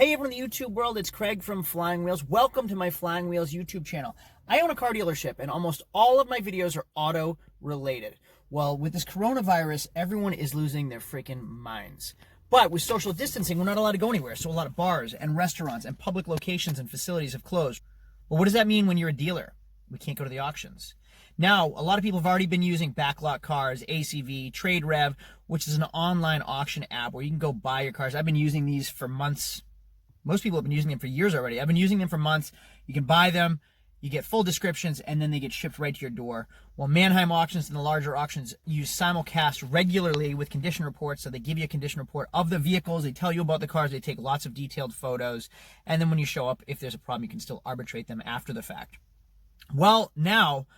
Hey everyone in the YouTube world, it's Craig from Flying Wheels. Welcome to my Flying Wheels YouTube channel. I own a car dealership and almost all of my videos are auto related. Well, with this coronavirus, everyone is losing their freaking minds. But with social distancing, we're not allowed to go anywhere. So a lot of bars and restaurants and public locations and facilities have closed. Well, what does that mean when you're a dealer? We can't go to the auctions. Now, a lot of people have already been using Backlot Cars, ACV, Trade Rev, which is an online auction app where you can go buy your cars. I've been using these for months. Most people have been using them for years already. I've been using them for months. You can buy them, you get full descriptions, and then they get shipped right to your door. Well, Manheim Auctions and the larger auctions use simulcast regularly with condition reports. So they give you a condition report of the vehicles. They tell you about the cars. They take lots of detailed photos. And then when you show up, if there's a problem, you can still arbitrate them after the fact. Well, now,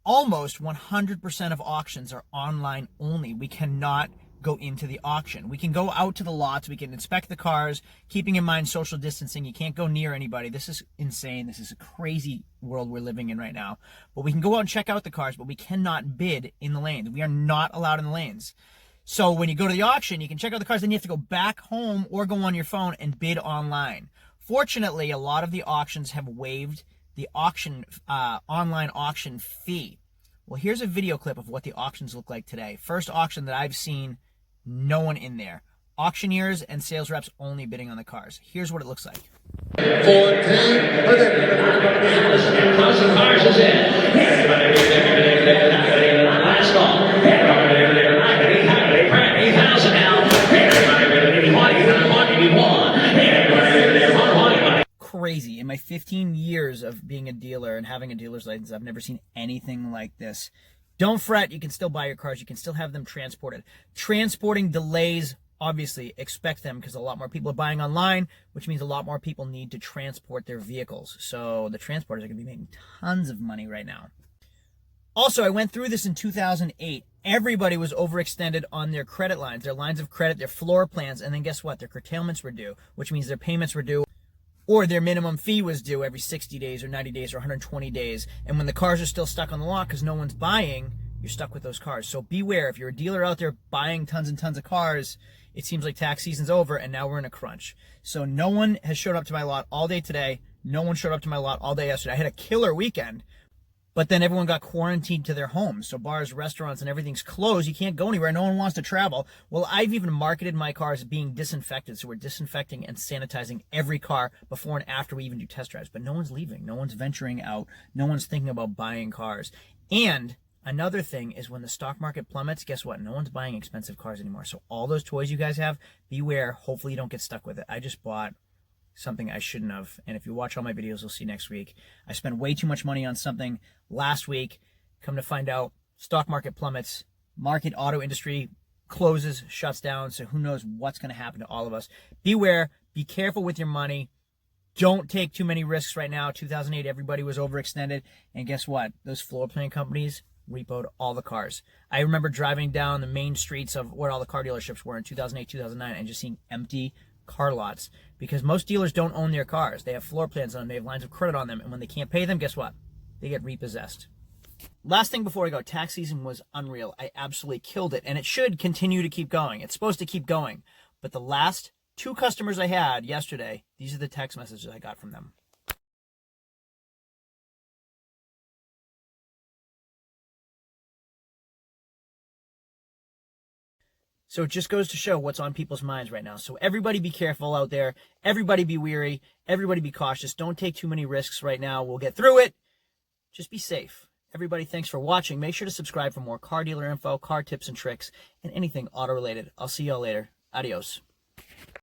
almost 100% of auctions are online only. We cannot go into the auction. We can go out to the lots, we can inspect the cars, keeping in mind social distancing. You can't go near anybody. This is insane. This is a crazy world we're living in right now. But we can go out and check out the cars, but we cannot bid in the lanes. We are not allowed in the lanes. So when you go to the auction, you can check out the cars, then you have to go back home or go on your phone and bid online. Fortunately, a lot of the auctions have waived the online auction fee. Well, here's a video clip of what the auctions look like today. First auction that I've seen, no one in there. Auctioneers and sales reps only bidding on the cars. Here's what it looks like. 14. House of Cars is in. Last call. Crazy. In my 15 years of being a dealer and having a dealer's license, I've never seen anything like this. Don't fret, you can still buy your cars, you can still have them transported. Transporting delays, obviously, expect them because a lot more people are buying online, which means a lot more people need to transport their vehicles. So the transporters are going to be making tons of money right now. Also, I went through this in 2008. Everybody was overextended on their credit lines, their lines of credit, their floor plans, and then guess what? Their curtailments were due, which means their payments were due, or their minimum fee was due every 60 days or 90 days or 120 days. And when the cars are still stuck on the lot because no one's buying, you're stuck with those cars. So beware, if you're a dealer out there buying tons and tons of cars, it seems like tax season's over and now we're in a crunch. So no one has showed up to my lot all day today. No one showed up to my lot all day yesterday. I had a killer weekend, but then everyone got quarantined to their homes. So bars, restaurants, and everything's closed. You can't go anywhere. No one wants to travel. Well, I've even marketed my cars being disinfected. So we're disinfecting and sanitizing every car before and after we even do test drives. But no one's leaving. No one's venturing out. No one's thinking about buying cars. And another thing is when the stock market plummets, guess what? No one's buying expensive cars anymore. So all those toys you guys have, beware. Hopefully you don't get stuck with it. I just bought something I shouldn't have. And if you watch all my videos, you'll see next week. I spent way too much money on something last week. Come to find out, stock market plummets, auto industry closes, shuts down. So who knows what's going to happen to all of us. Beware, be careful with your money. Don't take too many risks right now. 2008, everybody was overextended. And guess what? Those floor plan companies repoed all the cars. I remember driving down the main streets of where all the car dealerships were in 2008, 2009, and just seeing empty car lots because most dealers don't own their cars. They have floor plans on them. They have lines of credit on them. And when they can't pay them, guess what? They get repossessed. Last thing before I go, tax season was unreal. I absolutely killed it. And it should continue to keep going. It's supposed to keep going. But the last 2 customers I had yesterday, these are the text messages I got from them. So it just goes to show what's on people's minds right now. So everybody be careful out there. Everybody be wary. Everybody be cautious. Don't take too many risks right now. We'll get through it. Just be safe. Everybody, thanks for watching. Make sure to subscribe for more car dealer info, car tips and tricks, and anything auto related. I'll see y'all later. Adios.